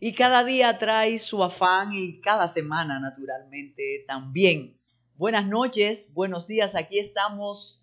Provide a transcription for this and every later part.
Y cada día trae su afán y cada semana, naturalmente, también. Buenas noches, buenos días. Aquí estamos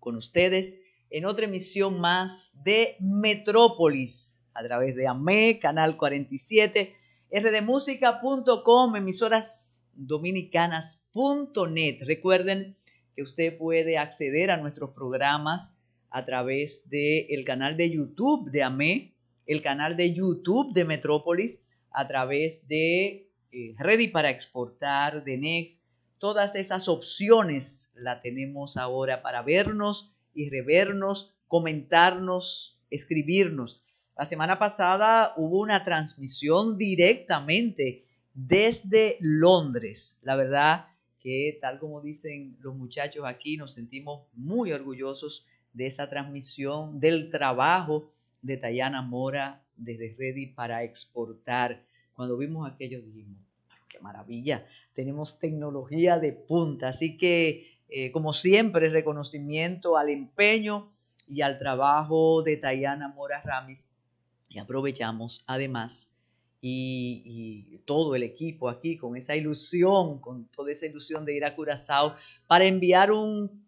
con ustedes en otra emisión más de Metrópolis a través de AME, Canal 47, rdmusica.com, emisorasdominicanas.net. Recuerden que usted puede acceder a nuestros programas a través del canal de YouTube de AME, el canal de YouTube de Metrópolis, a través de Ready para Exportar, de Next. Todas esas opciones la tenemos ahora para vernos y revernos, comentarnos, escribirnos. La semana pasada hubo una transmisión directamente desde Londres. La verdad que, tal como dicen los muchachos aquí, nos sentimos muy orgullosos de esa transmisión, del trabajo de Tayana Mora desde Ready para Exportar. Cuando vimos aquello dijimos, qué maravilla, tenemos tecnología de punta. Así que, como siempre, reconocimiento al empeño y al trabajo de Tayana Mora Ramis. Y aprovechamos además y todo el equipo aquí con esa ilusión, con toda esa ilusión de ir a Curazao para enviar un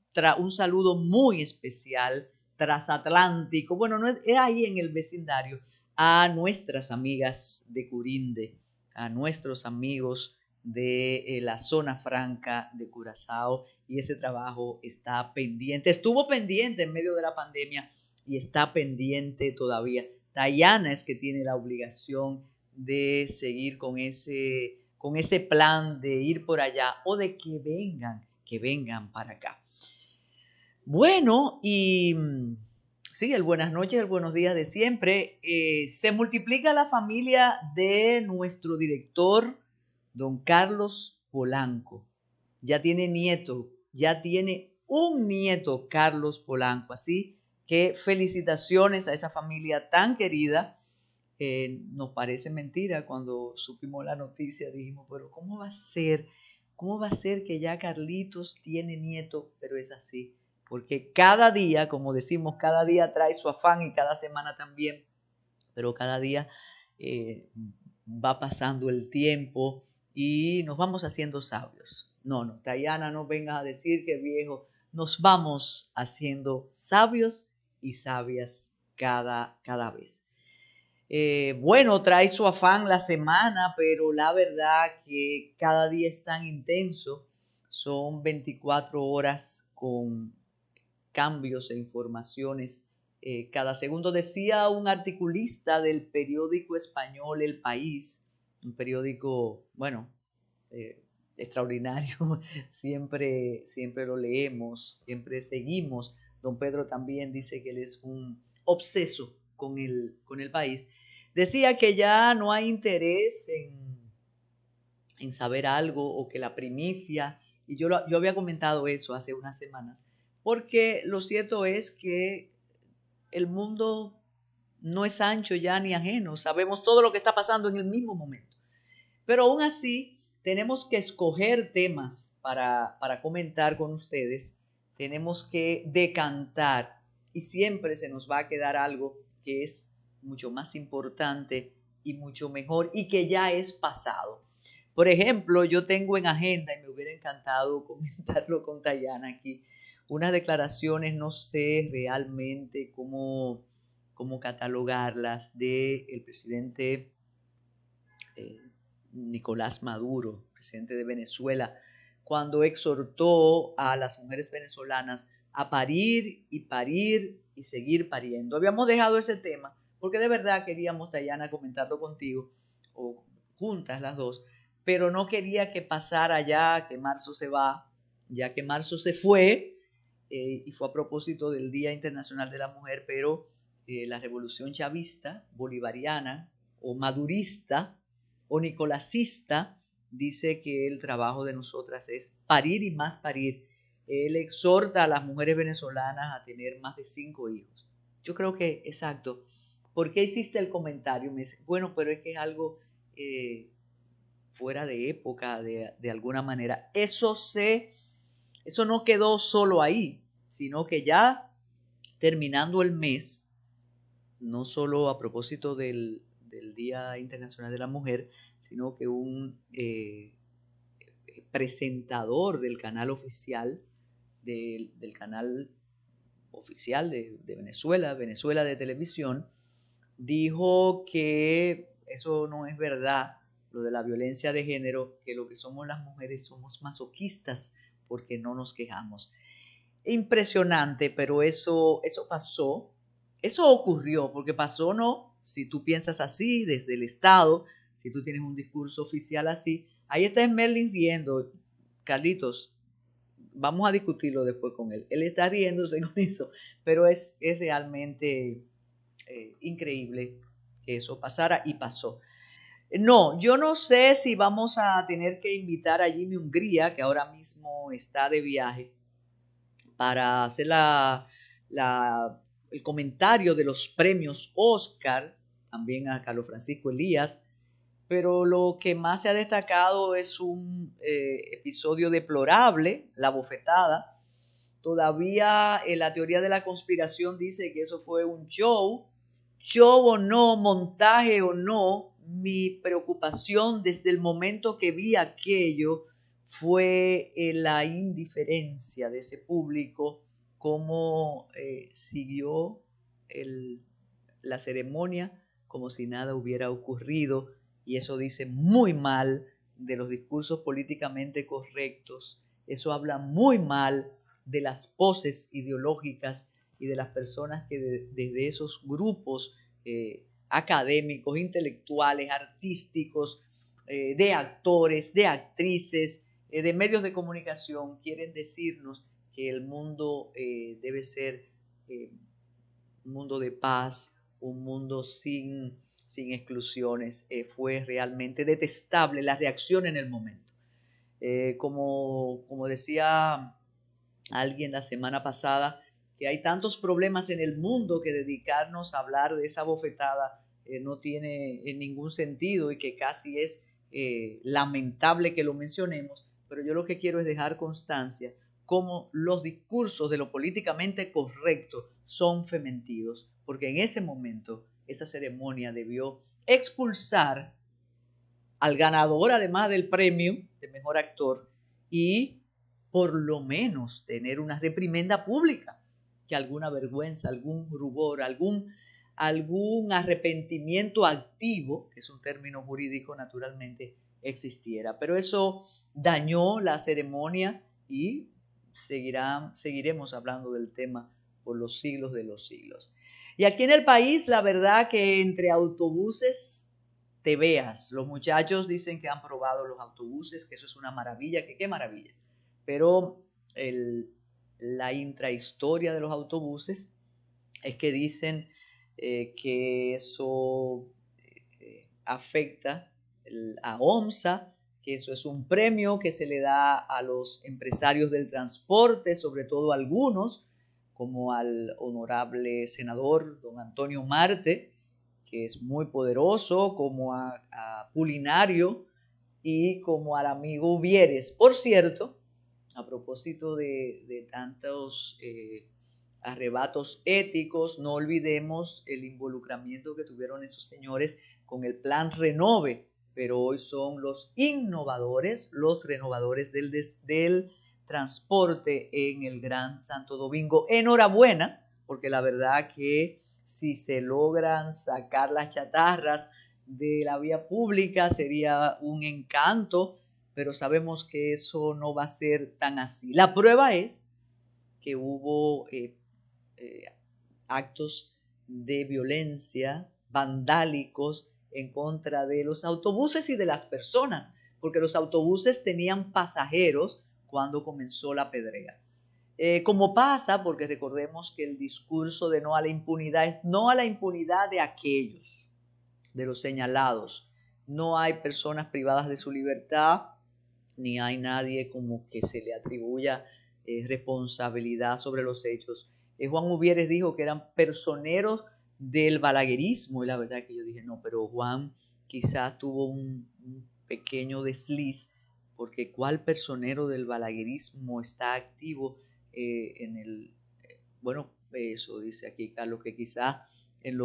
saludo muy especial transatlántico, bueno, no es ahí en el vecindario, a nuestras amigas de Curinde, a nuestros amigos de la zona franca de Curazao, y ese trabajo está pendiente, estuvo pendiente en medio de la pandemia y está pendiente todavía. Tayana es que tiene la obligación de seguir con ese plan de ir por allá o de que vengan para acá. Bueno, y sí, el buenas noches, el buenos días de siempre. Se multiplica la familia de nuestro director, don Carlos Polanco. Ya tiene nieto, ya tiene un nieto, Carlos Polanco. Así que felicitaciones a esa familia tan querida. Nos parece mentira cuando supimos la noticia, dijimos, pero ¿cómo va a ser? ¿Cómo va a ser que ya Carlitos tiene nieto? Pero es así, porque cada día, como decimos, cada día trae su afán y cada semana también, pero cada día va pasando el tiempo y nos vamos haciendo sabios. No, Tayana, no vengas a decir que viejo, nos vamos haciendo sabios y sabias cada vez. Bueno, trae su afán la semana, pero la verdad que cada día es tan intenso. Son 24 horas con cambios e informaciones. Cada segundo, decía un articulista del periódico español El País, un periódico, bueno, extraordinario, siempre lo leemos, siempre seguimos. Don Pedro también dice que él es un obseso con el País. Decía que ya no hay interés en saber algo o que la primicia, y yo había comentado eso hace unas semanas, porque lo cierto es que el mundo no es ancho ya ni ajeno, sabemos todo lo que está pasando en el mismo momento, pero aún así tenemos que escoger temas para comentar con ustedes, tenemos que decantar y siempre se nos va a quedar algo que es mucho más importante y mucho mejor y que ya es pasado. Por ejemplo, yo tengo en agenda, y me hubiera encantado comentarlo con Tayana aquí, unas declaraciones, no sé realmente cómo catalogarlas, del presidente Nicolás Maduro, presidente de Venezuela, cuando exhortó a las mujeres venezolanas a parir y seguir pariendo. Habíamos dejado ese tema porque de verdad queríamos, Tayana, comentarlo contigo, o juntas las dos, pero no quería que pasara ya que marzo se va, ya que marzo se fue, y fue a propósito del Día Internacional de la Mujer, pero la revolución chavista, bolivariana o madurista o nicolásista dice que el trabajo de nosotras es parir y más parir. Él exhorta a las mujeres venezolanas a tener más de 5 hijos. Yo creo que, exacto. ¿Por qué hiciste el comentario? Me dice, bueno, pero es que es algo fuera de época, de alguna manera. Eso no quedó solo ahí, sino que ya terminando el mes, no solo a propósito de del Día Internacional de la Mujer, sino que un presentador del canal oficial, del canal oficial de Venezuela, Venezuela de Televisión, dijo que eso no es verdad, lo de la violencia de género, que lo que somos las mujeres somos masoquistas porque no nos quejamos. Impresionante, pero eso pasó, eso ocurrió, porque pasó, ¿no? Si tú piensas así desde el Estado, si tú tienes un discurso oficial así, ahí está Merlin riendo. Carlitos, vamos a discutirlo después con él. Él está riéndose con eso, pero es realmente increíble que eso pasara y pasó. No, yo no sé si vamos a tener que invitar a Jimmy Hungría, que ahora mismo está de viaje, para hacer el comentario de los premios Oscar, también a Carlos Francisco Elías, pero lo que más se ha destacado es un episodio deplorable, la bofetada. Todavía la teoría de la conspiración dice que eso fue un show o no, montaje o no. Mi preocupación desde el momento que vi aquello fue la indiferencia de ese público, cómo siguió la ceremonia como si nada hubiera ocurrido, y eso dice muy mal de los discursos políticamente correctos, eso habla muy mal de las poses ideológicas y de las personas que desde esos grupos académicos, intelectuales, artísticos, de actores, de actrices, de medios de comunicación, quieren decirnos que el mundo debe ser un mundo de paz, un mundo sin exclusiones. Fue realmente detestable la reacción en el momento. Como decía alguien la semana pasada, que hay tantos problemas en el mundo que dedicarnos a hablar de esa bofetada no tiene ningún sentido, y que casi es lamentable que lo mencionemos, pero yo lo que quiero es dejar constancia cómo los discursos de lo políticamente correcto son fementidos, porque en ese momento esa ceremonia debió expulsar al ganador, además del premio de mejor actor, y por lo menos tener una reprimenda pública, que alguna vergüenza, algún rubor, algún arrepentimiento activo, que es un término jurídico naturalmente, existiera. Pero eso dañó la ceremonia y seguiremos hablando del tema por los siglos de los siglos. Y aquí en el país, la verdad que entre autobuses te veas. Los muchachos dicen que han probado los autobuses, que eso es una maravilla, que qué maravilla. Pero la intrahistoria de los autobuses es que dicen que eso afecta a OMSA, que eso es un premio que se le da a los empresarios del transporte, sobre todo a algunos, como al honorable senador don Antonio Marte, que es muy poderoso, como a Pulinario y como al amigo Uvieres. Por cierto, a propósito de tantos arrebatos éticos, no olvidemos el involucramiento que tuvieron esos señores con el plan Renove, pero hoy son los innovadores, los renovadores del transporte en el Gran Santo Domingo. Enhorabuena, porque la verdad que si se logran sacar las chatarras de la vía pública sería un encanto, pero sabemos que eso no va a ser tan así. La prueba es que hubo actos de violencia vandálicos en contra de los autobuses y de las personas, porque los autobuses tenían pasajeros cuando comenzó la pedrea. Como pasa, porque recordemos que el discurso de no a la impunidad es no a la impunidad de aquellos, de los señalados. No hay personas privadas de su libertad, ni hay nadie como que se le atribuya responsabilidad sobre los hechos. Juan Uvieres dijo que eran personeros del balaguerismo, y la verdad que yo dije, no, pero Juan quizás tuvo un pequeño desliz, porque ¿cuál personero del balaguerismo está activo en el... bueno, eso dice aquí Carlos, que quizás en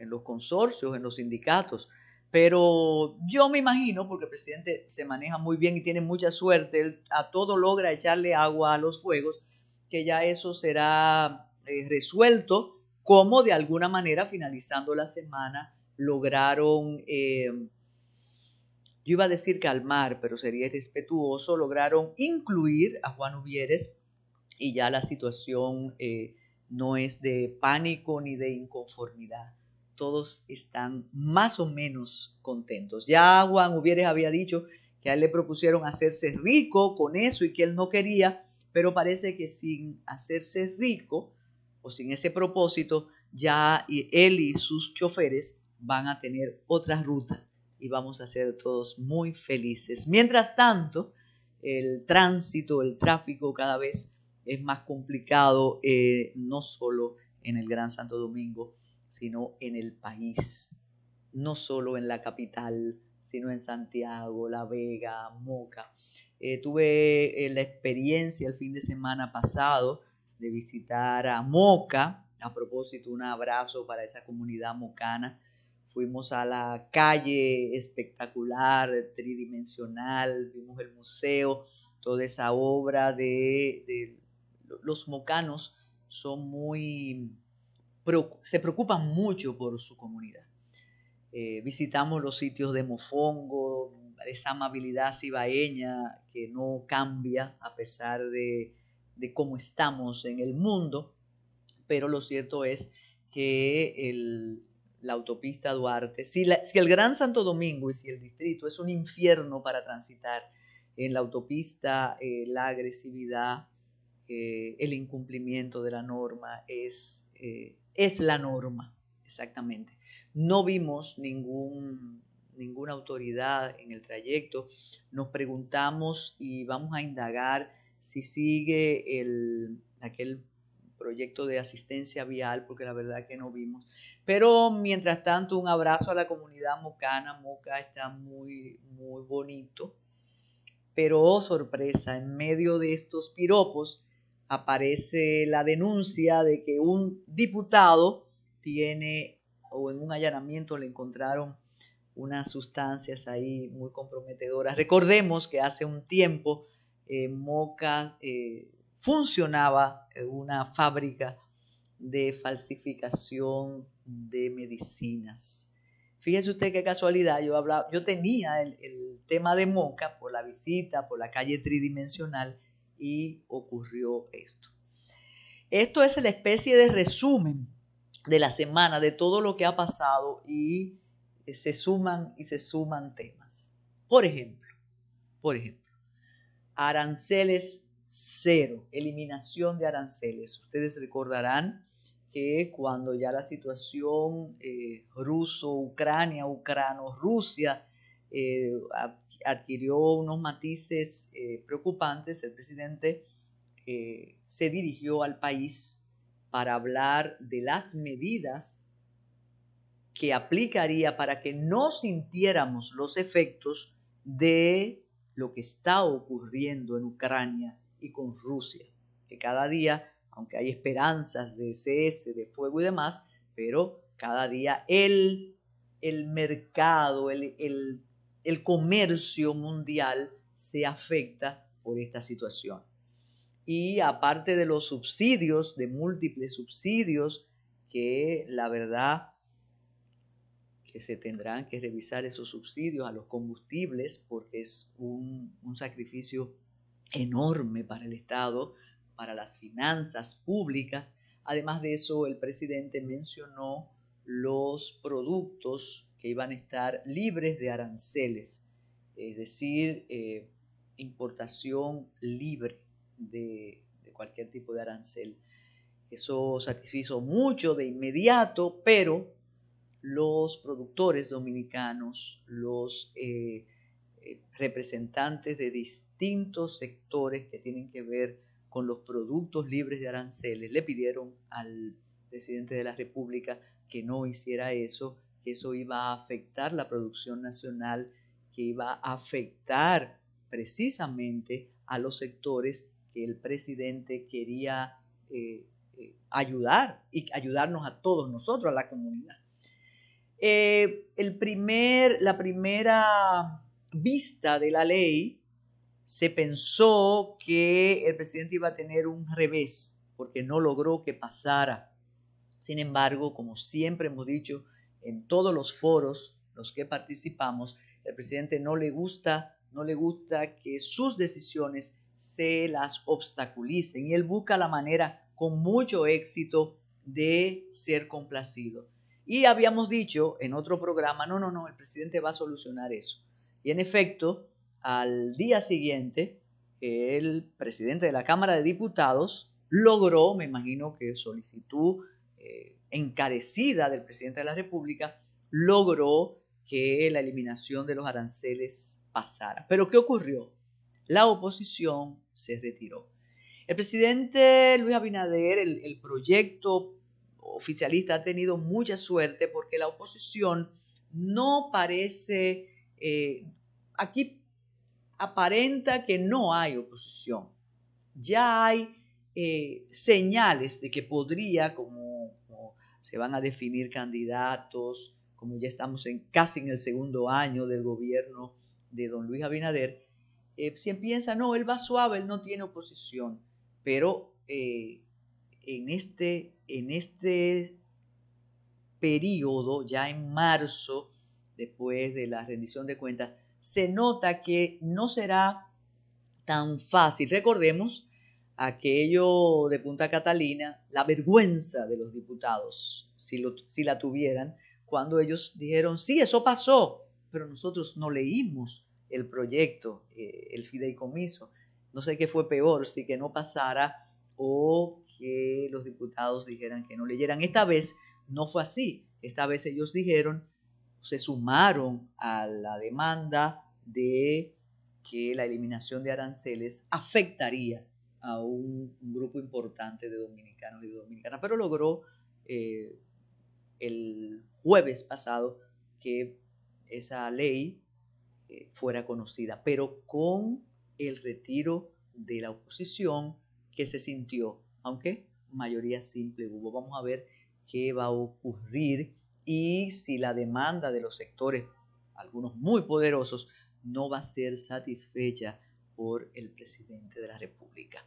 los consorcios, en los sindicatos. Pero yo me imagino, porque el presidente se maneja muy bien y tiene mucha suerte, él a todo logra echarle agua a los fuegos, que ya eso será resuelto, como de alguna manera finalizando la semana lograron, yo iba a decir calmar, pero sería irrespetuoso, lograron incluir a Juan Uvieres y ya la situación no es de pánico ni de inconformidad. Todos están más o menos contentos. Ya Juan Uvieres había dicho que a él le propusieron hacerse rico con eso y que él no quería, pero parece que sin hacerse rico o sin ese propósito, ya él y sus choferes van a tener otra ruta y vamos a ser todos muy felices. Mientras tanto, el tránsito, el tráfico cada vez es más complicado, no solo en el Gran Santo Domingo, sino en el país, no solo en la capital, sino en Santiago, La Vega, Moca. Tuve la experiencia el fin de semana pasado de visitar a Moca. A propósito, un abrazo para esa comunidad mocana. Fuimos a la calle espectacular, tridimensional, vimos el museo, toda esa obra de los mocanos son se preocupan mucho por su comunidad. Visitamos los sitios de Mofongo, esa amabilidad cibaeña que no cambia a pesar de cómo estamos en el mundo, pero lo cierto es que la autopista Duarte, si el Gran Santo Domingo y si el distrito es un infierno para transitar, en la autopista la agresividad, el incumplimiento de la norma es la norma, exactamente. No vimos ninguna autoridad en el trayecto. Nos preguntamos y vamos a indagar si sigue aquel proyecto de asistencia vial, porque la verdad que no vimos. Pero mientras tanto, un abrazo a la comunidad mocana. Moca está muy, muy bonito. Pero, oh sorpresa, en medio de estos piropos aparece la denuncia de que un diputado tiene, o en un allanamiento le encontraron unas sustancias ahí muy comprometedoras. Recordemos que hace un tiempo Moca funcionaba una fábrica de falsificación de medicinas. Fíjese usted qué casualidad, yo tenía el tema de Moca por la visita, por la calle tridimensional y ocurrió esto. Esto es la especie de resumen de la semana, de todo lo que ha pasado y se suman temas. Por ejemplo, aranceles cero, eliminación de aranceles. Ustedes recordarán que cuando ya la situación ruso-Ucrania, Ucrano-Rusia adquirió unos matices preocupantes, el presidente se dirigió al país para hablar de las medidas que aplicaría para que no sintiéramos los efectos de lo que está ocurriendo en Ucrania y con Rusia, que cada día, aunque hay esperanzas de cese, de fuego y demás, pero cada día el mercado, el comercio mundial se afecta por esta situación. Y aparte de los subsidios, de múltiples subsidios, que la verdad que se tendrán que revisar esos subsidios a los combustibles porque es un sacrificio enorme para el Estado, para las finanzas públicas. Además de eso, el presidente mencionó los productos que iban a estar libres de aranceles, es decir, importación libre de cualquier tipo de arancel. Eso satisfizo mucho de inmediato, pero los productores dominicanos, los representantes de distintos sectores que tienen que ver con los productos libres de aranceles, le pidieron al presidente de la República que no hiciera eso, que eso iba a afectar la producción nacional, que iba a afectar precisamente a los sectores que el presidente quería ayudar y ayudarnos a todos nosotros, a la comunidad. La primera vista de la ley se pensó que el presidente iba a tener un revés porque no logró que pasara. Sin embargo, como siempre hemos dicho en todos los foros los que participamos, el presidente no le gusta que sus decisiones se las obstaculicen y él busca la manera con mucho éxito de ser complacido. Y habíamos dicho en otro programa, no, el presidente va a solucionar eso. Y en efecto, al día siguiente, el presidente de la Cámara de Diputados logró, me imagino que solicitud encarecida del presidente de la República, logró que la eliminación de los aranceles pasara. Pero ¿qué ocurrió? La oposición se retiró. El presidente Luis Abinader, el proyecto oficialista ha tenido mucha suerte porque la oposición no parece, aquí aparenta que no hay oposición. Ya hay señales de que podría, como se van a definir candidatos, como ya estamos casi en el segundo año del gobierno de don Luis Abinader, si piensa, no, él va suave, él no tiene oposición, pero en este periodo, ya en marzo, después de la rendición de cuentas, se nota que no será tan fácil. Recordemos aquello de Punta Catalina, la vergüenza de los diputados, si la tuvieran, cuando ellos dijeron, sí, eso pasó, pero nosotros no leímos el proyecto, el fideicomiso. No sé qué fue peor, si que no pasara o que los diputados dijeran que no leyeran. Esta vez no fue así. Esta vez ellos dijeron, se sumaron a la demanda de que la eliminación de aranceles afectaría a un grupo importante de dominicanos y de dominicanas, pero logró el jueves pasado que esa ley fuera conocida, pero con el retiro de la oposición que se sintió, aunque mayoría simple hubo. Vamos a ver qué va a ocurrir y si la demanda de los sectores, algunos muy poderosos, no va a ser satisfecha por el presidente de la República.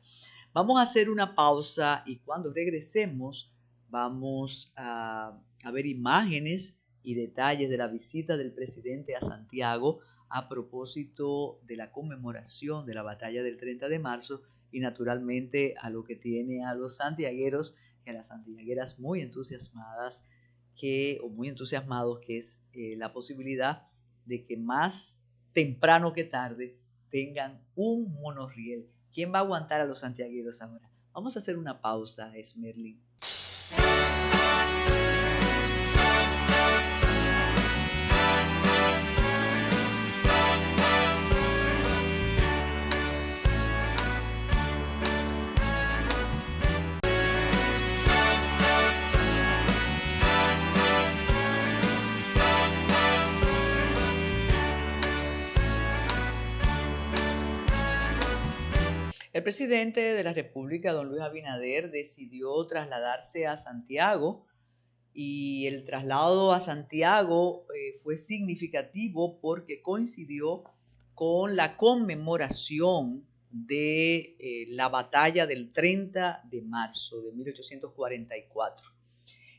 Vamos a hacer una pausa y cuando regresemos vamos a ver imágenes y detalles de la visita del presidente a Santiago a propósito de la conmemoración de la batalla del 30 de marzo y naturalmente a lo que tiene a los santiagueros y a las santiagueras muy entusiasmadas o muy entusiasmados, que es la posibilidad de que más temprano que tarde tengan un monorriel. ¿Quién va a aguantar a los santiagueros ahora? Vamos a hacer una pausa, Esmerlin. El presidente de la República, don Luis Abinader, decidió trasladarse a Santiago y el traslado a Santiago fue significativo porque coincidió con la conmemoración de la batalla del 30 de marzo de 1844.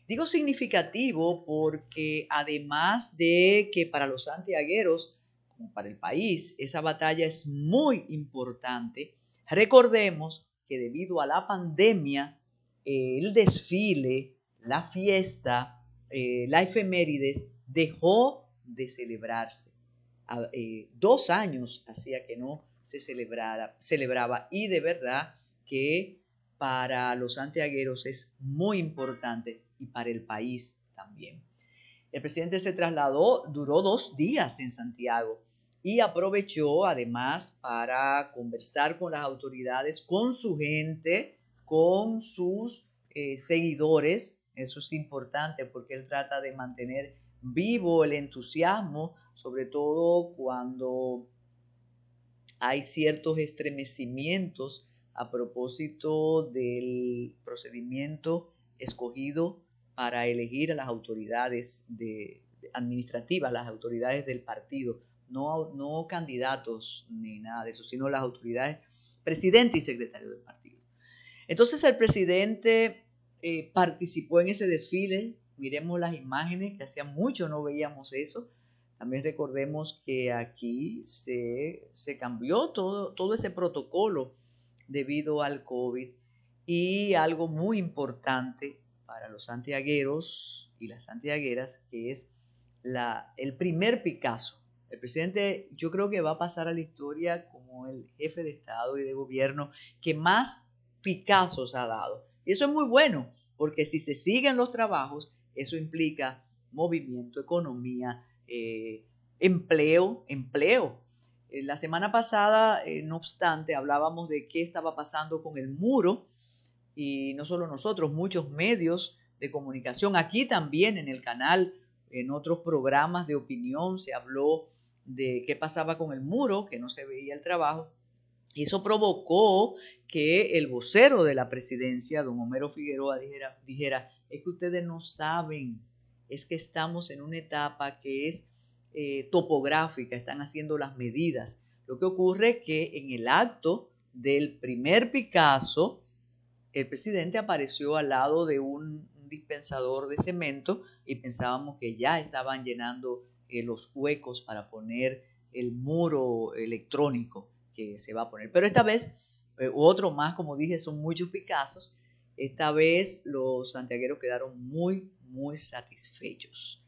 Digo significativo porque además de que para los santiagueros, como para el país, esa batalla es muy importante, recordemos que debido a la pandemia, el desfile, la fiesta, la efemérides dejó de celebrarse. 2 años hacía que no se celebraba y de verdad que para los santiagueros es muy importante y para el país también. El presidente se trasladó, duró 2 días en Santiago y aprovechó además para conversar con las autoridades, con su gente, con sus seguidores. Eso es importante porque él trata de mantener vivo el entusiasmo, sobre todo cuando hay ciertos estremecimientos a propósito del procedimiento escogido para elegir a las autoridades de administrativas, las autoridades del partido, no candidatos ni nada de eso, sino las autoridades, presidente y secretario del partido. Entonces el presidente participó en ese desfile. Miremos las imágenes, que hacía mucho no veíamos eso. También recordemos que aquí se cambió todo ese protocolo debido al COVID. Y algo muy importante para los santiagueros y las santiagueras, que es el primer Picasso. El presidente, yo creo que va a pasar a la historia como el jefe de Estado y de gobierno que más Picassos ha dado. Y eso es muy bueno, porque si se siguen los trabajos, eso implica movimiento, economía, empleo. La semana pasada, no obstante, hablábamos de qué estaba pasando con el muro, y no solo nosotros, muchos medios de comunicación, aquí también en el canal, en otros programas de opinión se habló de qué pasaba con el muro, que no se veía el trabajo, y eso provocó que el vocero de la presidencia, don Homero Figueroa, dijera, es que ustedes no saben, es que estamos en una etapa que es topográfica, están haciendo las medidas. Lo que ocurre es que en el acto del primer Picasso, el presidente apareció al lado de un dispensador de cemento y pensábamos que ya estaban llenando los huecos para poner el muro electrónico que se va a poner. Pero esta vez, otro más, como dije, son muchos Picassos. Esta vez los santiagueros quedaron muy, muy satisfechos.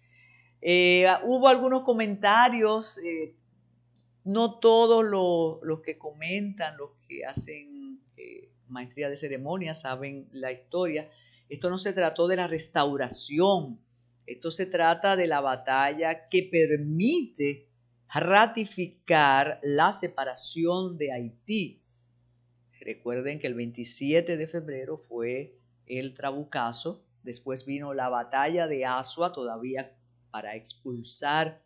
Hubo algunos comentarios, no todos los que comentan, los que hacen maestría de ceremonia, saben la historia. Esto no se trató de la restauración, esto se trata de la batalla que permite ratificar la separación de Haití. Recuerden que el 27 de febrero fue el Trabucazo, después vino la batalla de Azua, todavía para expulsar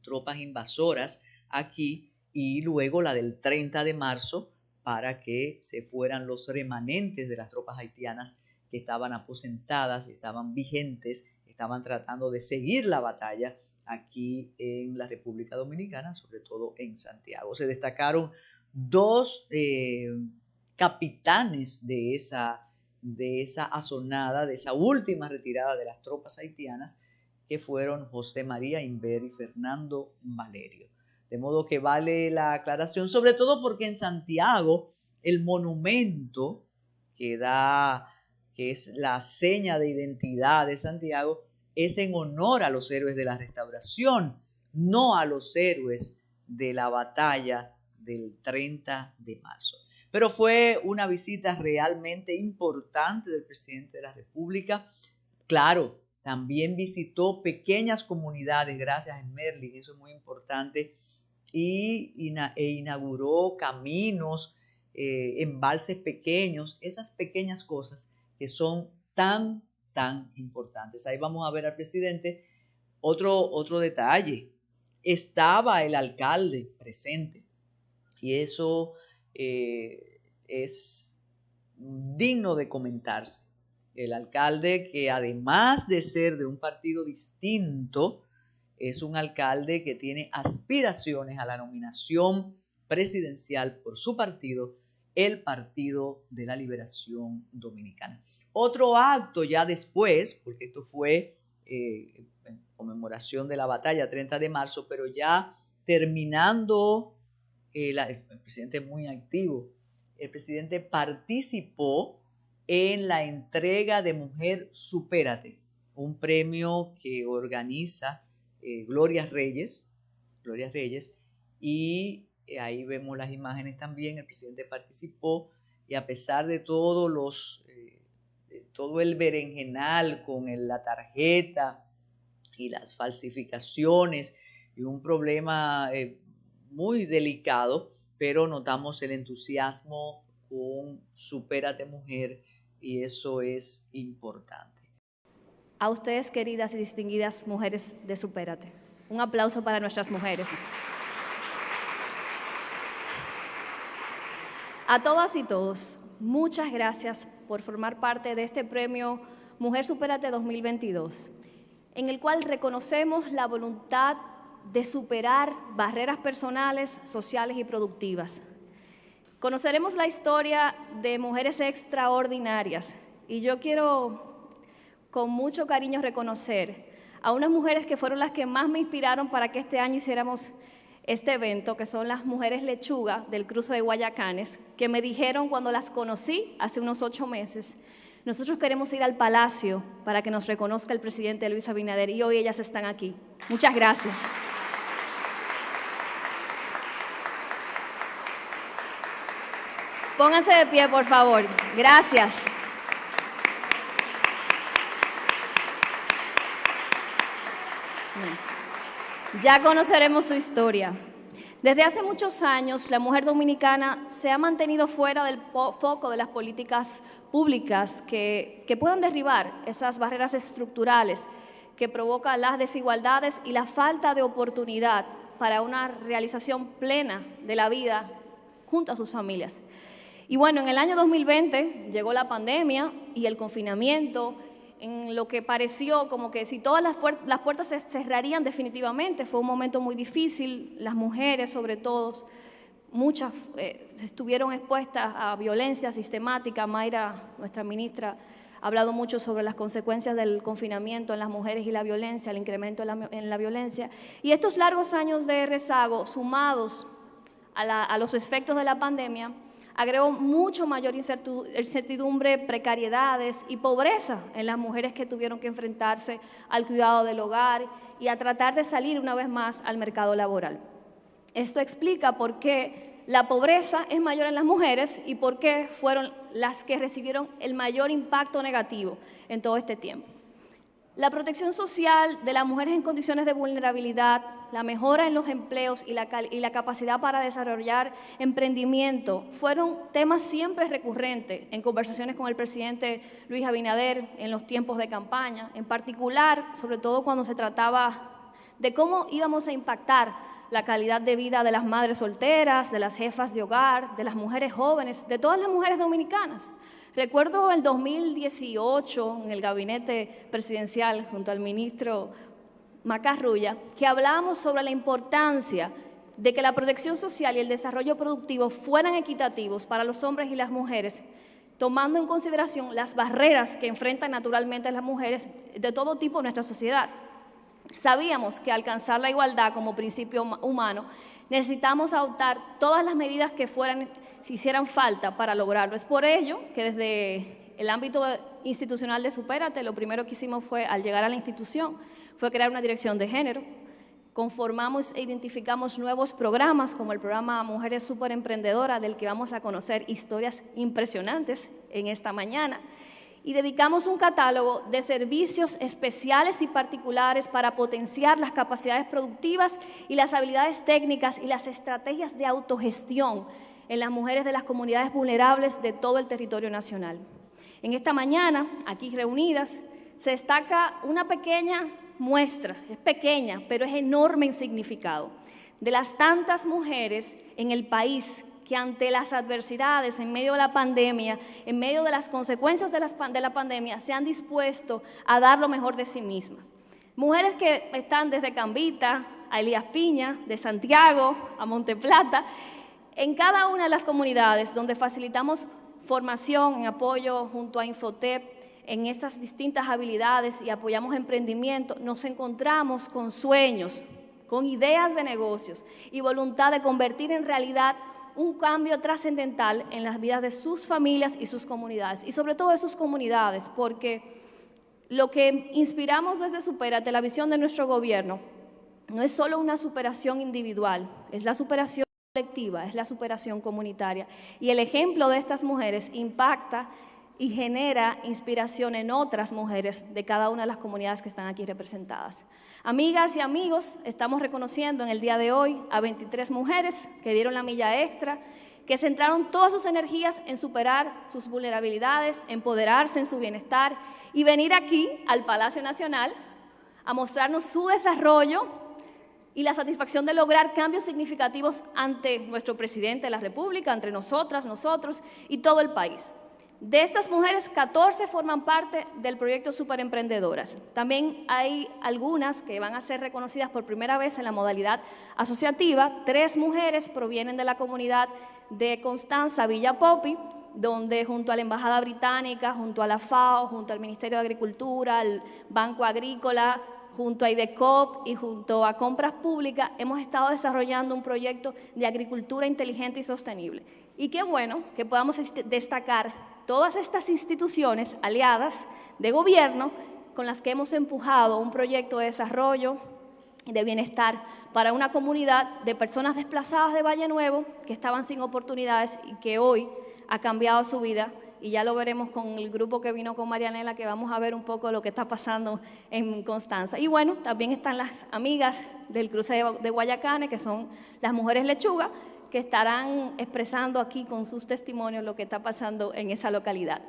tropas invasoras aquí, y luego la del 30 de marzo para que se fueran los remanentes de las tropas haitianas que estaban aposentadas, estaban vigentes, estaban tratando de seguir la batalla aquí en la República Dominicana, sobre todo en Santiago. Se destacaron dos capitanes de esa asonada, de esa última retirada de las tropas haitianas, que fueron José María Inver y Fernando Valerio. De modo que vale la aclaración, sobre todo porque en Santiago el monumento que es la seña de identidad de Santiago, es en honor a los héroes de la Restauración, no a los héroes de la batalla del 30 de marzo. Pero fue una visita realmente importante del presidente de la República. Claro, también visitó pequeñas comunidades, gracias a Merlin, eso es muy importante, e inauguró caminos, embalses pequeños, esas pequeñas cosas que son tan importantes. Ahí vamos a ver al presidente. Otro detalle, estaba el alcalde presente, y eso es digno de comentarse. El alcalde, que además de ser de un partido distinto, es un alcalde que tiene aspiraciones a la nominación presidencial por su partido, el Partido de la Liberación Dominicana. Otro acto ya después, porque esto fue en conmemoración de la batalla 30 de marzo, pero ya terminando, el presidente es muy activo, el presidente participó en la entrega de Mujer Supérate, un premio que organiza Gloria Reyes, y ahí vemos las imágenes también. El presidente participó, y a pesar de todo el berenjenal con la tarjeta y las falsificaciones y un problema muy delicado, pero notamos el entusiasmo con Supérate Mujer, y eso es importante. A ustedes, queridas y distinguidas mujeres de Supérate, un aplauso para nuestras mujeres. A todas y todos, muchas gracias por formar parte de este premio Mujer Supérate 2022. en el cual reconocemos la voluntad de superar barreras personales, sociales y productivas. Conoceremos la historia de mujeres extraordinarias y yo quiero con mucho cariño reconocer a unas mujeres que fueron las que más me inspiraron para que este año hiciéramos este evento, que son las mujeres lechuga del cruce de Guayacanes, que me dijeron cuando las conocí hace unos 8 meses, nosotros queremos ir al Palacio para que nos reconozca el presidente Luis Abinader, y hoy ellas están aquí. Muchas gracias. Pónganse de pie, por favor. Gracias. Ya conoceremos su historia. Desde hace muchos años, la mujer dominicana se ha mantenido fuera del foco de las políticas públicas que puedan derribar esas barreras estructurales que provocan las desigualdades y la falta de oportunidad para una realización plena de la vida junto a sus familias. Y bueno, en el año 2020 llegó la pandemia y el confinamiento, en lo que pareció como que si todas las puertas se cerrarían definitivamente. Fue un momento muy difícil, las mujeres sobre todo, muchas estuvieron expuestas a violencia sistemática. Mayra, nuestra ministra, ha hablado mucho sobre las consecuencias del confinamiento en las mujeres y la violencia, el incremento en la violencia. Y estos largos años de rezago, sumados a los efectos de la pandemia, agregó mucho mayor incertidumbre, precariedades y pobreza en las mujeres que tuvieron que enfrentarse al cuidado del hogar y a tratar de salir una vez más al mercado laboral. Esto explica por qué la pobreza es mayor en las mujeres y por qué fueron las que recibieron el mayor impacto negativo en todo este tiempo. La protección social de las mujeres en condiciones de vulnerabilidad, la mejora en los empleos y la capacidad para desarrollar emprendimiento fueron temas siempre recurrentes en conversaciones con el presidente Luis Abinader en los tiempos de campaña, en particular, sobre todo cuando se trataba de cómo íbamos a impactar la calidad de vida de las madres solteras, de las jefas de hogar, de las mujeres jóvenes, de todas las mujeres dominicanas. Recuerdo el 2018 en el gabinete presidencial junto al ministro Macarrulla que hablábamos sobre la importancia de que la protección social y el desarrollo productivo fueran equitativos para los hombres y las mujeres, tomando en consideración las barreras que enfrentan naturalmente las mujeres de todo tipo en nuestra sociedad. Sabíamos que alcanzar la igualdad como principio humano necesitamos adoptar todas las medidas que si hicieran falta para lograrlo. Es por ello que desde el ámbito institucional de Supérate, lo primero que hicimos fue, al llegar a la institución, fue crear una dirección de género. Conformamos e identificamos nuevos programas, como el programa Mujeres Superemprendedoras, del que vamos a conocer historias impresionantes en esta mañana. Y dedicamos un catálogo de servicios especiales y particulares para potenciar las capacidades productivas y las habilidades técnicas y las estrategias de autogestión en las mujeres de las comunidades vulnerables de todo el territorio nacional. En esta mañana, aquí reunidas, se destaca una pequeña muestra, es pequeña, pero es enorme en significado, de las tantas mujeres en el país que ante las adversidades, en medio de la pandemia, en medio de las consecuencias de la pandemia, se han dispuesto a dar lo mejor de sí mismas. Mujeres que están desde Cambita a Elías Piña, de Santiago a Monteplata, en cada una de las comunidades donde facilitamos formación en apoyo junto a Infotep en estas distintas habilidades y apoyamos emprendimiento, nos encontramos con sueños, con ideas de negocios y voluntad de convertir en realidad un cambio trascendental en las vidas de sus familias y sus comunidades, y sobre todo de sus comunidades, porque lo que inspiramos desde Supérate, la visión de nuestro gobierno, no es solo una superación individual, es la superación colectiva, es la superación comunitaria. Y el ejemplo de estas mujeres impacta y genera inspiración en otras mujeres de cada una de las comunidades que están aquí representadas. Amigas y amigos, estamos reconociendo en el día de hoy a 23 mujeres que dieron la milla extra, que centraron todas sus energías en superar sus vulnerabilidades, empoderarse en su bienestar y venir aquí al Palacio Nacional a mostrarnos su desarrollo y la satisfacción de lograr cambios significativos ante nuestro presidente de la República, entre nosotras, nosotros y todo el país. De estas mujeres, 14 forman parte del proyecto Superemprendedoras. También hay algunas que van a ser reconocidas por primera vez en la modalidad asociativa. 3 mujeres provienen de la comunidad de Constanza, Villa Popi, donde junto a la Embajada Británica, junto a la FAO, junto al Ministerio de Agricultura, al Banco Agrícola, junto a IDECOP y junto a Compras Públicas, hemos estado desarrollando un proyecto de agricultura inteligente y sostenible. Y qué bueno que podamos destacar todas estas instituciones aliadas de gobierno con las que hemos empujado un proyecto de desarrollo y de bienestar para una comunidad de personas desplazadas de Valle Nuevo que estaban sin oportunidades y que hoy ha cambiado su vida, y ya lo veremos con el grupo que vino con Marianela, que vamos a ver un poco lo que está pasando en Constanza. Y bueno, también están las amigas del cruce de Guayacane, que son las mujeres lechuga, que estarán expresando aquí con sus testimonios lo que está pasando en esa localidad.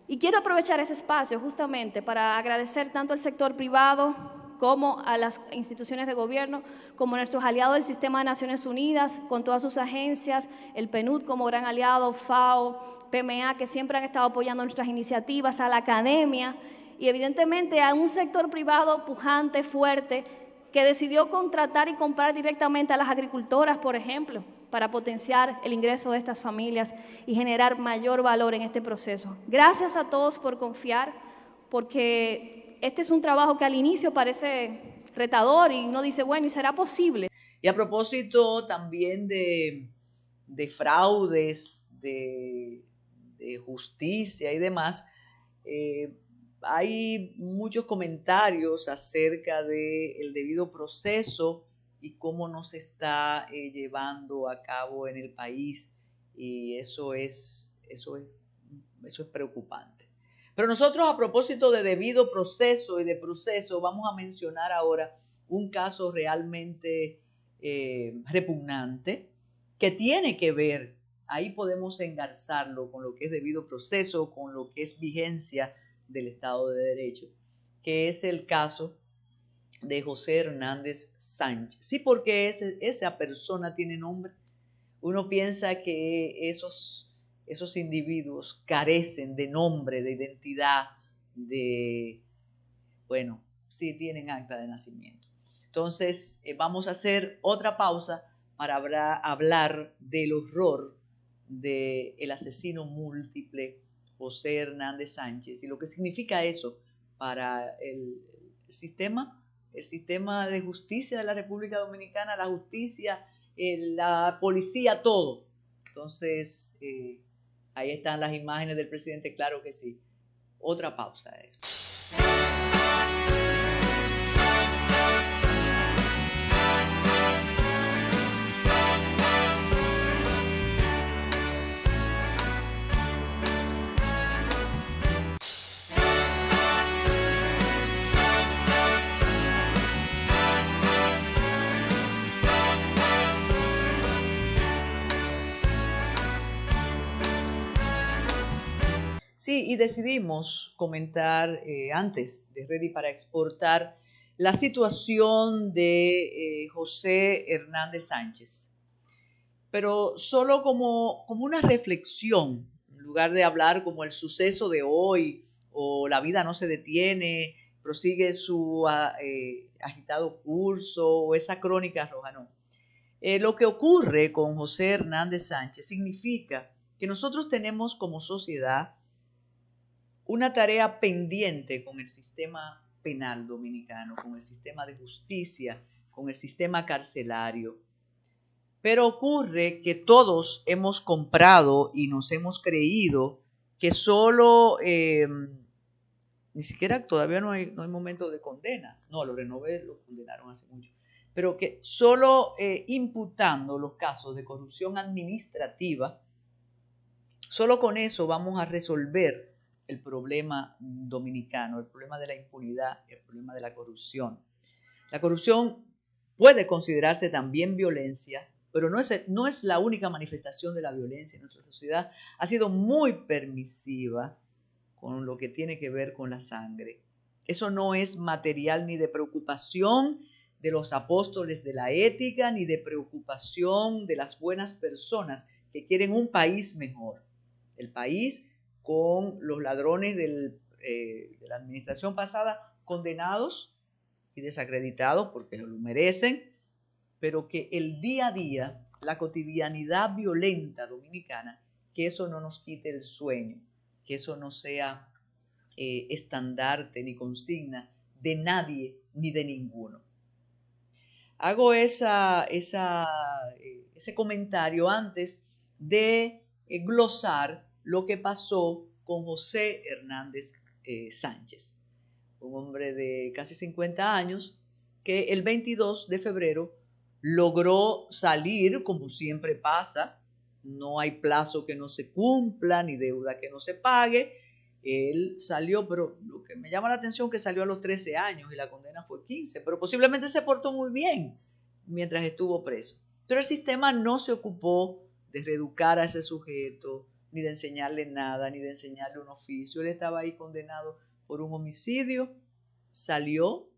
Y quiero aprovechar ese espacio justamente para agradecer tanto al sector privado como a las instituciones de gobierno, como a nuestros aliados del Sistema de Naciones Unidas, con todas sus agencias, el PNUD como gran aliado, FAO, PMA, que siempre han estado apoyando nuestras iniciativas, a la academia y evidentemente a un sector privado pujante, fuerte, que decidió contratar y comprar directamente a las agricultoras, por ejemplo, para potenciar el ingreso de estas familias y generar mayor valor en este proceso. Gracias a todos por confiar, porque este es un trabajo que al inicio parece retador y uno dice, bueno, ¿y será posible? Y a propósito también de fraudes, de justicia y demás, hay muchos comentarios acerca del debido proceso y cómo no se está llevando a cabo en el país, y eso es preocupante. Pero nosotros, a propósito de debido proceso y de proceso, vamos a mencionar ahora un caso realmente repugnante que tiene que ver, ahí podemos engarzarlo con lo que es debido proceso, con lo que es vigencia del Estado de Derecho, que es el caso de José Hernández Sánchez. Sí, porque esa persona tiene nombre. Uno piensa que esos individuos carecen de nombre, de identidad, sí tienen acta de nacimiento. Entonces, vamos a hacer otra pausa para hablar del horror del asesino múltiple José Hernández Sánchez y lo que significa eso para el sistema de justicia de la República Dominicana, la justicia, la policía, todo. Entonces, ahí están las imágenes del presidente, claro que sí. Otra pausa después. Sí, y decidimos comentar antes de Ready para Exportar la situación de José Hernández Sánchez, pero solo como una reflexión, en lugar de hablar como el suceso de hoy o la vida no se detiene, prosigue su agitado curso o esa crónica roja, no. Lo que ocurre con José Hernández Sánchez significa que nosotros tenemos como sociedad una tarea pendiente con el sistema penal dominicano, con el sistema de justicia, con el sistema carcelario. Pero ocurre que todos hemos comprado y nos hemos creído que solo, ni siquiera todavía no hay momento de condena. No, los Renové los condenaron hace mucho. Pero que solo imputando los casos de corrupción administrativa, solo con eso vamos a resolver el problema dominicano, el problema de la impunidad, el problema de la corrupción. La corrupción puede considerarse también violencia, pero no es la única manifestación de la violencia en nuestra sociedad. Ha sido muy permisiva con lo que tiene que ver con la sangre. Eso no es material ni de preocupación de los apóstoles de la ética, ni de preocupación de las buenas personas que quieren un país mejor. El país con los ladrones de la administración pasada, condenados y desacreditados porque lo merecen, pero que el día a día, la cotidianidad violenta dominicana, que eso no nos quite el sueño, que eso no sea estandarte ni consigna de nadie ni de ninguno. Hago ese comentario antes de glosar lo que pasó con José Hernández Sánchez, un hombre de casi 50 años que el 22 de febrero logró salir, como siempre pasa, no hay plazo que no se cumpla ni deuda que no se pague. Él salió, pero lo que me llama la atención es que salió a los 13 años y la condena fue 15, pero posiblemente se portó muy bien mientras estuvo preso. Pero el sistema no se ocupó de reeducar a ese sujeto, ni de enseñarle nada, ni de enseñarle un oficio. Él estaba ahí condenado por un homicidio, salió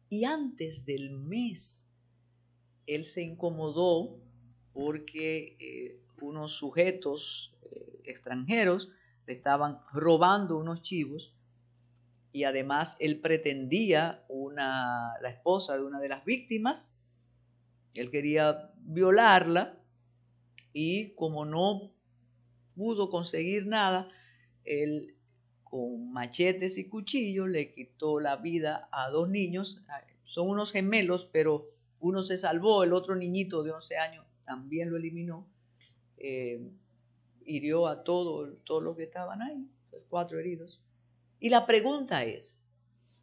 y antes del mes él se incomodó porque unos sujetos extranjeros le estaban robando unos chivos y además él pretendía la esposa de una de las víctimas, él quería violarla y como no pudo conseguir nada, él con machetes y cuchillos le quitó la vida a dos niños, son unos gemelos, pero uno se salvó, el otro niñito de 11 años también lo eliminó, hirió a todos los que estaban ahí, 4 heridos. Y la pregunta es,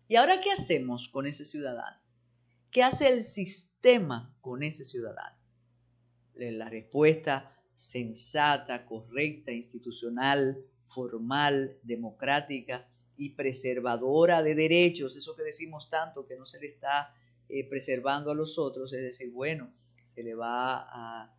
¿y ahora qué hacemos con ese ciudadano? ¿Qué hace el sistema con ese ciudadano? La respuesta sensata, correcta, institucional, formal, democrática y preservadora de derechos, eso que decimos tanto que no se le está preservando a los otros, es decir, bueno, se va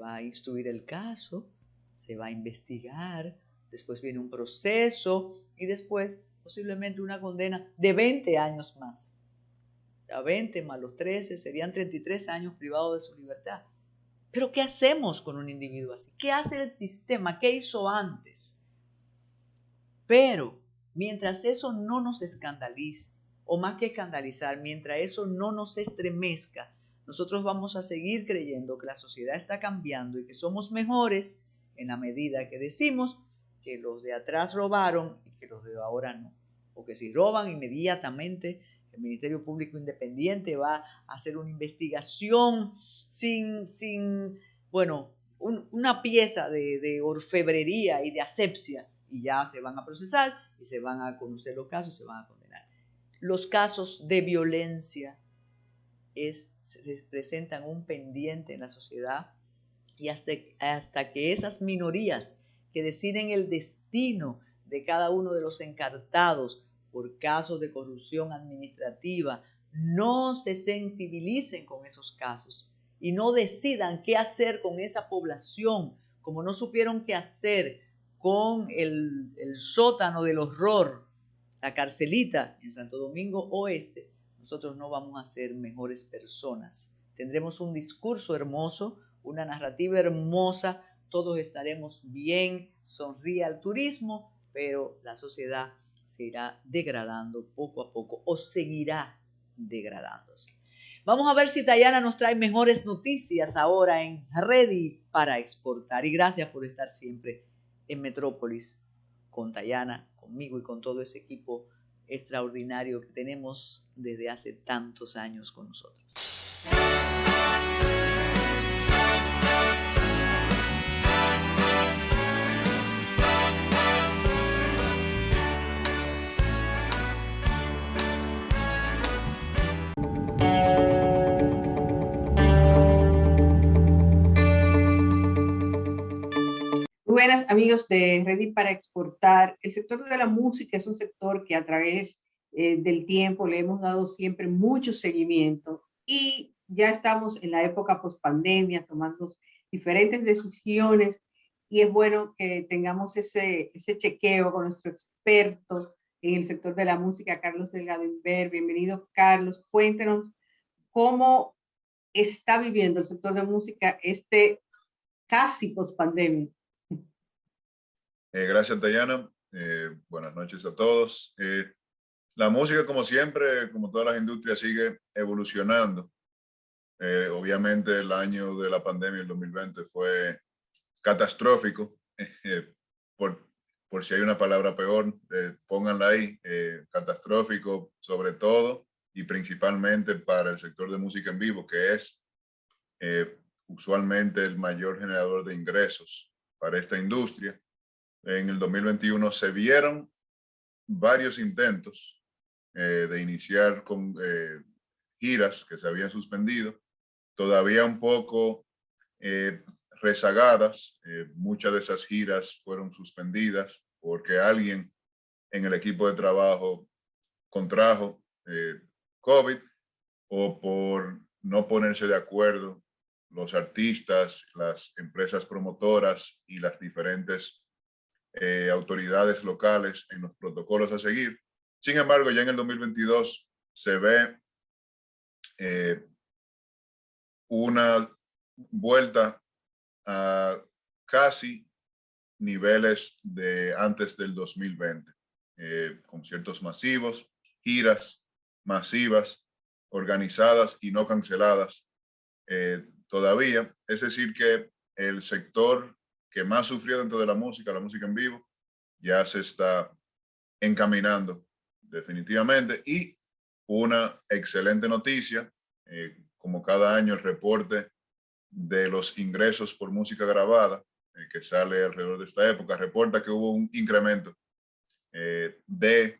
a instruir el caso, se va a investigar, después viene un proceso y después posiblemente una condena de 20 años más. A 20 más los 13 serían 33 años privados de su libertad. Pero ¿qué hacemos con un individuo así? ¿Qué hace el sistema? ¿Qué hizo antes? Pero mientras eso no nos escandalice, o más que escandalizar, mientras eso no nos estremezca, nosotros vamos a seguir creyendo que la sociedad está cambiando y que somos mejores en la medida que decimos que los de atrás robaron y que los de ahora no. O que si roban inmediatamente, el Ministerio Público Independiente va a hacer una investigación una pieza de orfebrería y de asepsia y ya se van a procesar y se van a conocer los casos y se van a condenar. Los casos de violencia representan un pendiente en la sociedad y hasta que esas minorías que deciden el destino de cada uno de los encartados por casos de corrupción administrativa no se sensibilicen con esos casos y no decidan qué hacer con esa población, como no supieron qué hacer con el sótano del horror, la carcelita en Santo Domingo Oeste, nosotros no vamos a ser mejores personas. Tendremos un discurso hermoso, una narrativa hermosa, todos estaremos bien, sonríe al turismo, pero la sociedad se irá degradando poco a poco o seguirá degradándose. Vamos a ver si Tayana nos trae mejores noticias ahora en Ready para Exportar. Y gracias por estar siempre en Metrópolis con Tayana, conmigo y con todo ese equipo extraordinario que tenemos desde hace tantos años con nosotros. Buenas amigos de Ready para Exportar. El sector de la música es un sector que a través del tiempo le hemos dado siempre mucho seguimiento y ya estamos en la época post-pandemia tomando diferentes decisiones y es bueno que tengamos ese chequeo con nuestro experto en el sector de la música, Carlos Delgado Inver. Bienvenido, Carlos. Cuéntenos cómo está viviendo el sector de música casi post-pandemia. Gracias, Dayana. Buenas noches a todos. La música, como siempre, como todas las industrias, sigue evolucionando. Obviamente el año de la pandemia, el 2020, fue catastrófico. Por, por si hay una palabra peor, pónganla ahí. Catastrófico sobre todo y principalmente para el sector de música en vivo, que es usualmente el mayor generador de ingresos para esta industria. En el 2021 se vieron varios intentos de iniciar con giras que se habían suspendido, todavía un poco rezagadas. Muchas de esas giras fueron suspendidas porque alguien en el equipo de trabajo contrajo COVID o por no ponerse de acuerdo los artistas, las empresas promotoras y las diferentes autoridades locales en los protocolos a seguir. Sin embargo, ya en el 2022 se ve una vuelta a casi niveles de antes del 2020. Conciertos masivos, giras masivas, organizadas y no canceladas todavía. Es decir, que el sector que más sufrió dentro de la música en vivo, ya se está encaminando definitivamente. Y una excelente noticia, como cada año el reporte de los ingresos por música grabada, que sale alrededor de esta época, reporta que hubo un incremento de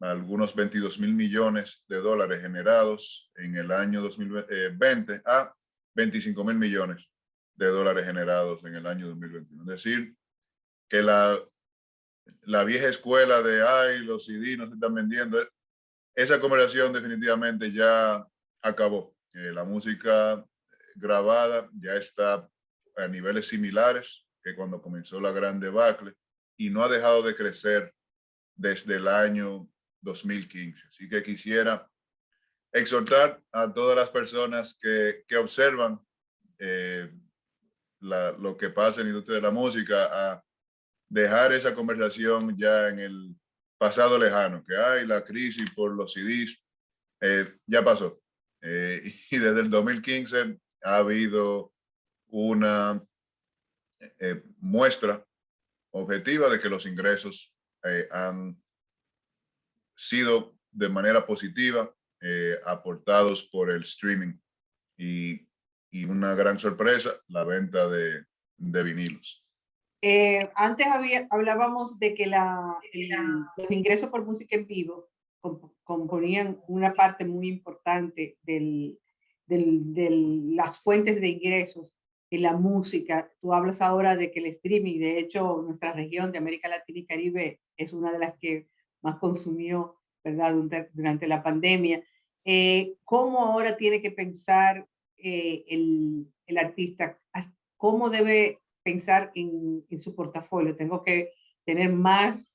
algunos 22.000 millones de dólares generados en el año 2020 a 25.000 millones de dólares generados en el año 2021. Es decir, que la vieja escuela de, ay, los CD no se están vendiendo, esa conversación definitivamente ya acabó. La música grabada ya está a niveles similares que cuando comenzó la gran debacle y no ha dejado de crecer desde el año 2015. Así que quisiera exhortar a todas las personas que observan lo que pasa en la industria de la música a dejar esa conversación ya en el pasado lejano, que hay la crisis por los CDs, ya pasó. Y desde el 2015 ha habido una muestra objetiva de que los ingresos han sido de manera positiva aportados por el streaming y una gran sorpresa, la venta de vinilos. Antes hablábamos de que los ingresos por música en vivo componían una parte muy importante de las fuentes de ingresos en la música. Tú hablas ahora de que el streaming, de hecho, nuestra región de América Latina y Caribe es una de las que más consumió, ¿verdad?, durante la pandemia. ¿Cómo ahora tiene que pensar el artista? ¿Cómo debe pensar en su portafolio? Tengo que tener más,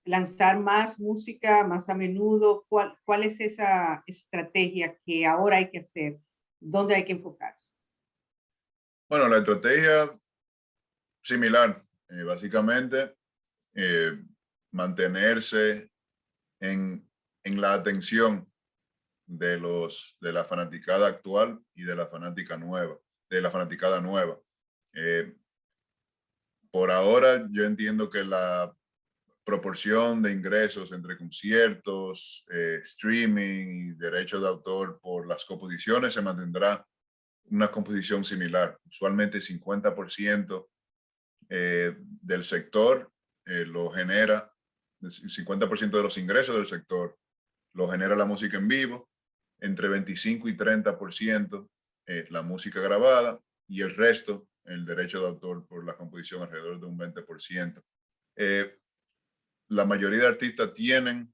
lanzar más música más a menudo. ¿Cuál es esa estrategia que ahora hay que hacer? ¿Dónde hay que enfocarse? Bueno, la estrategia similar, básicamente mantenerse en la atención de la fanaticada actual y de la fanaticada nueva. Por ahora yo entiendo que la proporción de ingresos entre conciertos, streaming y derechos de autor por las composiciones se mantendrá una composición similar. Usualmente 50% del sector lo genera, el 50% de los ingresos del sector lo genera la música en vivo, entre 25 y 30% la música grabada y el resto, el derecho de autor por la composición, alrededor de un 20%. La mayoría de artistas tienen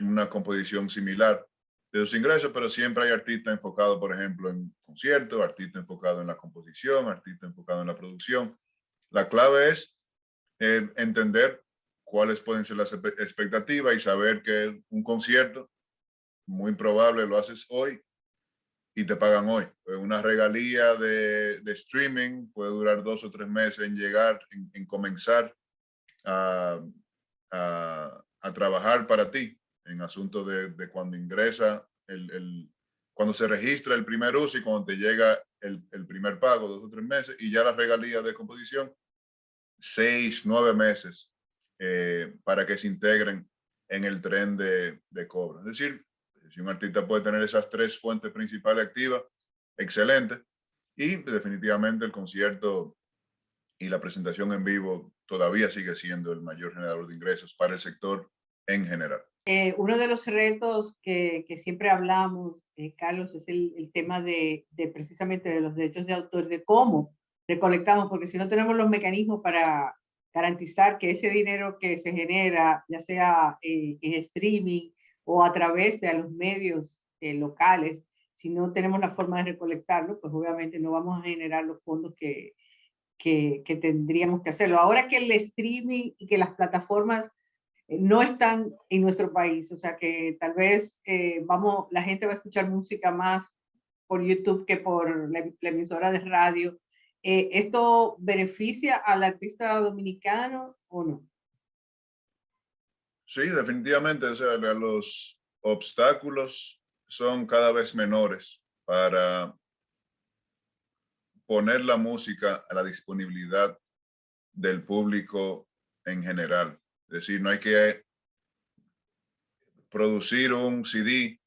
una composición similar de sus ingresos, pero siempre hay artistas enfocados, por ejemplo, en conciertos, artistas enfocados en la composición, artistas enfocados en la producción. La clave es entender cuáles pueden ser las expectativas y saber que un concierto muy probable lo haces hoy y te pagan hoy. Una regalía de streaming puede durar 2 o 3 meses en llegar, en comenzar a, a trabajar para ti en asuntos de cuando ingresa cuando se registra el primer uso y cuando te llega el primer pago, 2 o 3 meses, y ya las regalías de composición, 6, 9 meses para que se integren en el tren de cobro. Es decir, si un artista puede tener esas 3 fuentes principales activas, excelente. Y definitivamente el concierto y la presentación en vivo todavía sigue siendo el mayor generador de ingresos para el sector en general. Uno de los retos que siempre hablamos, Carlos, es el tema de precisamente de los derechos de autor, de cómo recolectamos, porque si no tenemos los mecanismos para garantizar que ese dinero que se genera, ya sea en streaming o a través de los medios locales, si no tenemos la forma de recolectarlo, pues obviamente no vamos a generar los fondos que tendríamos que hacerlo. Ahora que el streaming y que las plataformas no están en nuestro país, o sea que tal vez la gente va a escuchar música más por YouTube que por la emisora de radio. ¿Esto beneficia al artista dominicano o no? Sí, definitivamente. O sea, los obstáculos son cada vez menores para poner la música a la disponibilidad del público en general. Es decir, no hay que producir un CD,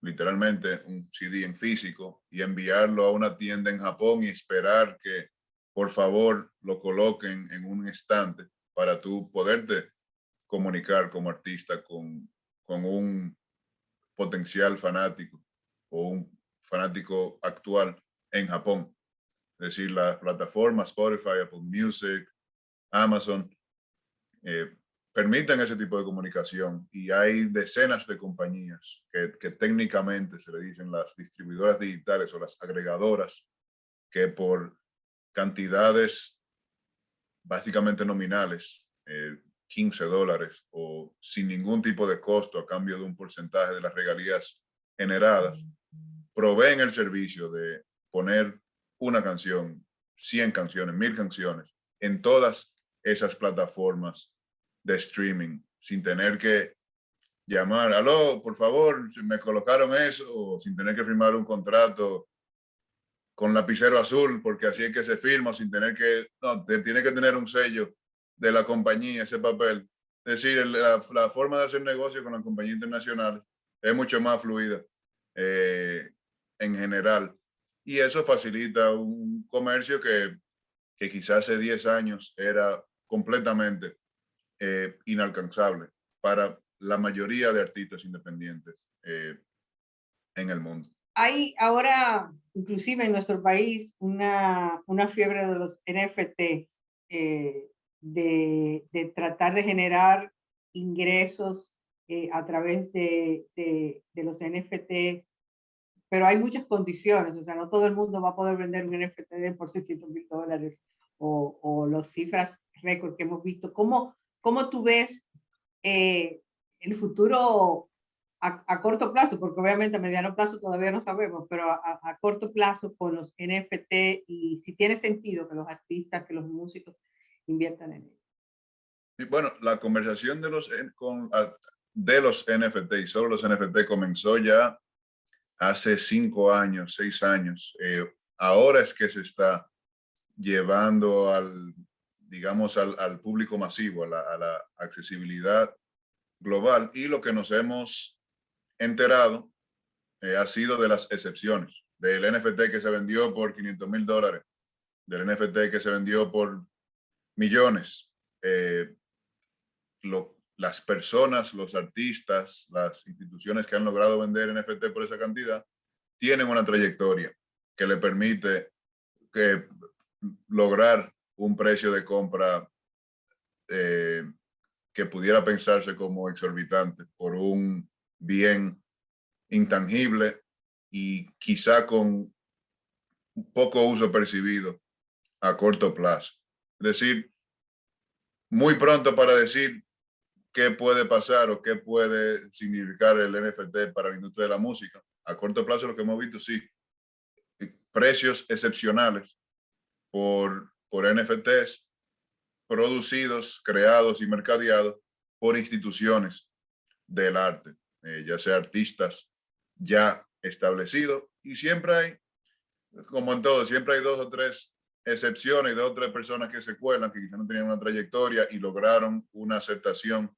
literalmente un CD en físico, y enviarlo a una tienda en Japón y esperar que por favor lo coloquen en un estante para tú poderte comunicar como artista con un potencial fanático o un fanático actual en Japón. Es decir, las plataformas Spotify, Apple Music, Amazon, permiten ese tipo de comunicación, y hay decenas de compañías que técnicamente se le dicen las distribuidoras digitales o las agregadoras, que por cantidades básicamente nominales, $15 o sin ningún tipo de costo a cambio de un porcentaje de las regalías generadas, proveen el servicio de poner una canción, 100 canciones, 1000 canciones en todas esas plataformas de streaming sin tener que llamar, aló, por favor, me colocaron eso, o sin tener que firmar un contrato con lapicero azul, porque así es que se firma, sin tener que, no, tiene que tener un sello de la compañía, ese papel. Es decir, la forma de hacer negocio con la compañía internacional es mucho más fluida en general. Y eso facilita un comercio que quizás hace 10 años era completamente inalcanzable para la mayoría de artistas independientes en el mundo. Hay ahora, inclusive en nuestro país, una fiebre de los NFTs, de tratar de generar ingresos a través de los NFTs, pero hay muchas condiciones, o sea, no todo el mundo va a poder vender un NFT por $600,000 o las cifras récord que hemos visto. ¿Cómo tú ves el futuro a corto plazo? Porque obviamente a mediano plazo todavía no sabemos, pero a corto plazo con los NFT, y si tiene sentido que los artistas, que los músicos inviertan en ellos. Y bueno, la conversación de los NFT y solo los NFT comenzó ya hace 5 años, 6 años. Ahora es que se está llevando digamos, al público masivo, a la accesibilidad global, y lo que nos hemos enterado ha sido de las excepciones, del NFT que se vendió por $500,000, del NFT que se vendió por millones. Las personas, los artistas, las instituciones que han logrado vender NFT por esa cantidad tienen una trayectoria que le permite lograr un precio de compra que pudiera pensarse como exorbitante por un bien intangible y quizá con poco uso percibido a corto plazo. Es decir, muy pronto para decir qué puede pasar o qué puede significar el NFT para la industria de la música. A corto plazo lo que hemos visto, sí, precios excepcionales por NFTs, producidos, creados y mercadeados por instituciones del arte, ya sea artistas ya establecidos, y siempre hay, como en todo, siempre hay 2 o 3 excepciones, 2 o 3 personas que se cuelan, que quizás no tenían una trayectoria y lograron una aceptación,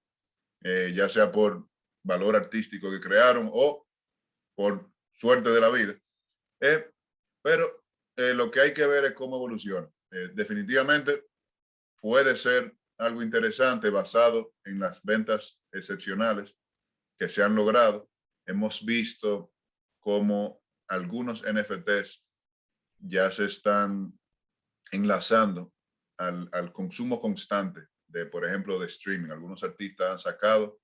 ya sea por valor artístico que crearon o por suerte de la vida. Pero lo que hay que ver es cómo evoluciona. Definitivamente puede ser algo interesante basado en las ventas excepcionales que se han logrado. Hemos visto cómo algunos NFTs ya se están enlazando al consumo constante de, por ejemplo, de streaming. Algunos artistas han sacado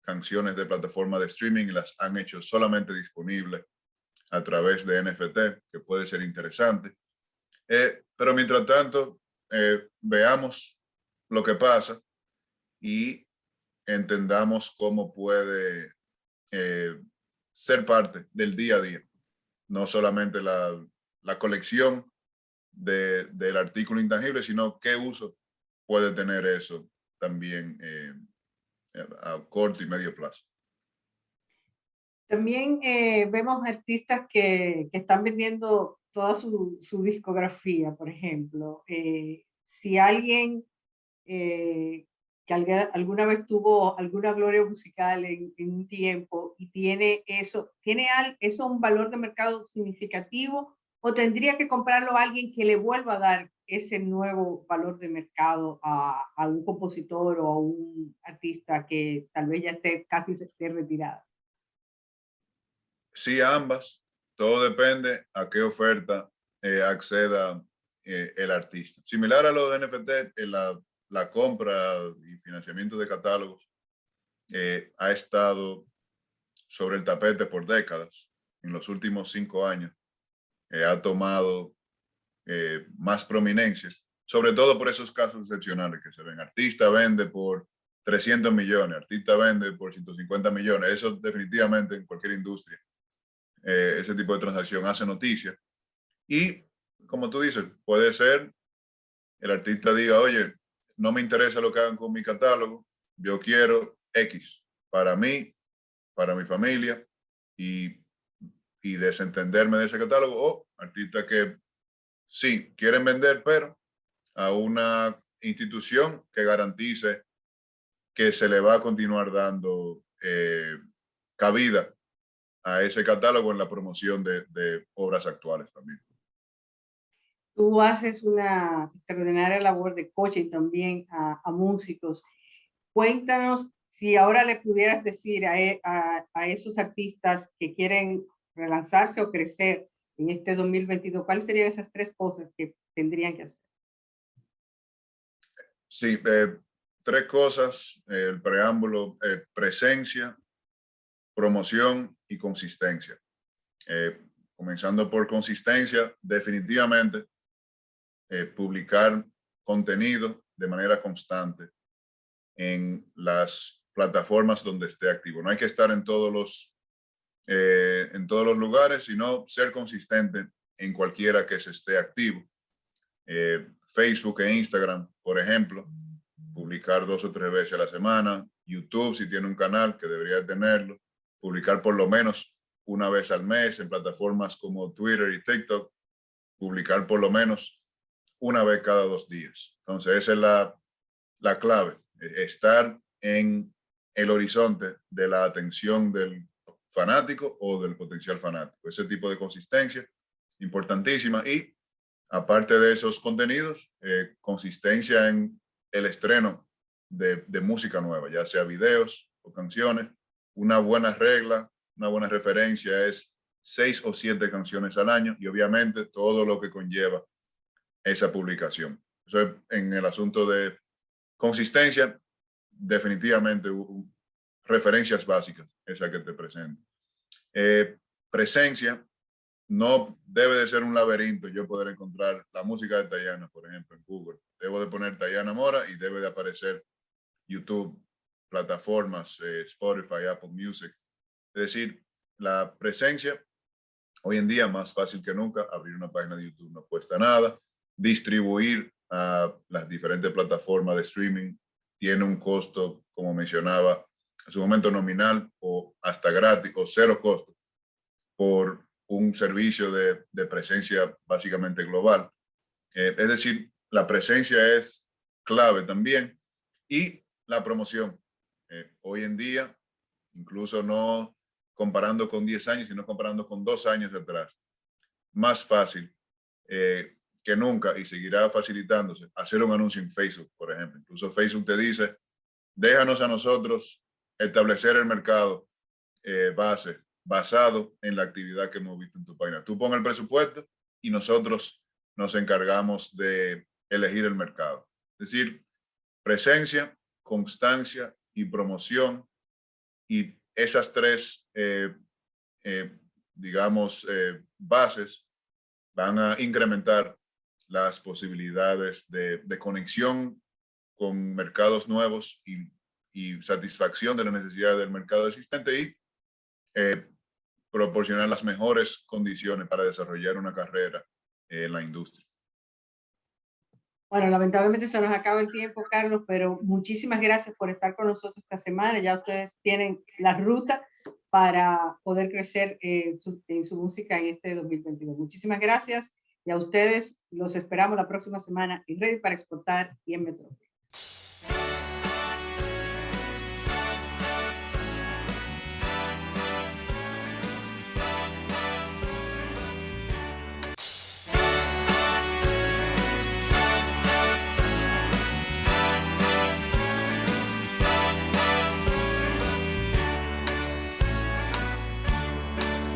canciones de plataforma de streaming y las han hecho solamente disponibles a través de NFT, que puede ser interesante. Pero mientras tanto, veamos lo que pasa y entendamos cómo puede ser parte del día a día, no solamente la colección del artículo intangible, sino qué uso puede tener eso también a corto y medio plazo. También vemos artistas que están vendiendo toda su discografía, por ejemplo. Si alguien que alguna vez tuvo alguna gloria musical en un tiempo y tiene eso, eso un valor de mercado significativo o tendría que comprarlo a alguien que le vuelva a dar ese nuevo valor de mercado a un compositor o a un artista que tal vez ya casi esté retirado? Sí, ambas. Todo depende a qué oferta acceda el artista. Similar a lo de NFT, la compra y financiamiento de catálogos ha estado sobre el tapete por décadas. En los últimos 5 años ha tomado más prominencia, sobre todo por esos casos excepcionales que se ven. Artista vende por 300 millones, artista vende por 150 millones. Eso definitivamente en cualquier industria, ese tipo de transacción hace noticia. Y como tú dices, puede ser el artista diga, oye, no me interesa lo que hagan con mi catálogo, yo quiero X para mí, para mi familia y desentenderme de ese catálogo. O artistas que sí quieren vender, pero a una institución que garantice que se le va a continuar dando cabida a ese catálogo en la promoción de obras actuales también. Tú haces una extraordinaria labor de coaching también a músicos. Cuéntanos si ahora le pudieras decir a esos artistas que quieren relanzarse o crecer en este 2022, ¿cuáles serían esas 3 cosas que tendrían que hacer? Sí, 3 cosas, el preámbulo, presencia, promoción y consistencia. Comenzando por consistencia, definitivamente publicar contenido de manera constante en las plataformas donde esté activo. No hay que estar en todos los lugares, sino ser consistente en cualquiera que se esté activo. Facebook e Instagram, por ejemplo, publicar 2 o 3 veces a la semana. YouTube, si tiene un canal, que debería tenerlo, publicar por lo menos una vez al mes en plataformas como Twitter y TikTok, publicar por lo menos una vez cada 2 días. Entonces, esa es la clave, estar en el horizonte de la atención del fanático o del potencial fanático. Ese tipo de consistencia, importantísima. Y aparte de esos contenidos, consistencia en el estreno de música nueva, ya sea videos o canciones. Una buena regla, una buena referencia es 6 o 7 canciones al año y obviamente todo lo que conlleva esa publicación. Eso es en el asunto de consistencia, definitivamente referencias básicas, esa que te presento. Presencia, no debe de ser un laberinto yo poder encontrar la música de Tayana, por ejemplo, en Google. Debo de poner Tayana Mora y debe de aparecer YouTube, plataformas, Spotify, Apple Music. Es decir, la presencia, hoy en día más fácil que nunca, abrir una página de YouTube no cuesta nada, distribuir a las diferentes plataformas de streaming. Tiene un costo, como mencionaba, en su momento nominal o hasta gratis o cero costo por un servicio de presencia básicamente global. Es decir, la presencia es clave también y la promoción. Hoy en día, incluso no comparando con 10 años, sino comparando con 2 años atrás, más fácil que nunca, y seguirá facilitándose, hacer un anuncio en Facebook, por ejemplo. Incluso Facebook te dice, déjanos a nosotros establecer el mercado basado en la actividad que hemos visto en tu página. Tú pon el presupuesto y nosotros nos encargamos de elegir el mercado. Es decir, presencia, constancia y promoción, y esas tres, digamos, bases van a incrementar las posibilidades de conexión con mercados nuevos y satisfacción de la necesidad del mercado existente y proporcionar las mejores condiciones para desarrollar una carrera en la industria. Bueno, lamentablemente se nos acaba el tiempo, Carlos, pero muchísimas gracias por estar con nosotros esta semana. Ya ustedes tienen la ruta para poder crecer en su música en este 2022. Muchísimas gracias y a ustedes los esperamos la próxima semana en Ready para Exportar y en Metrópolis.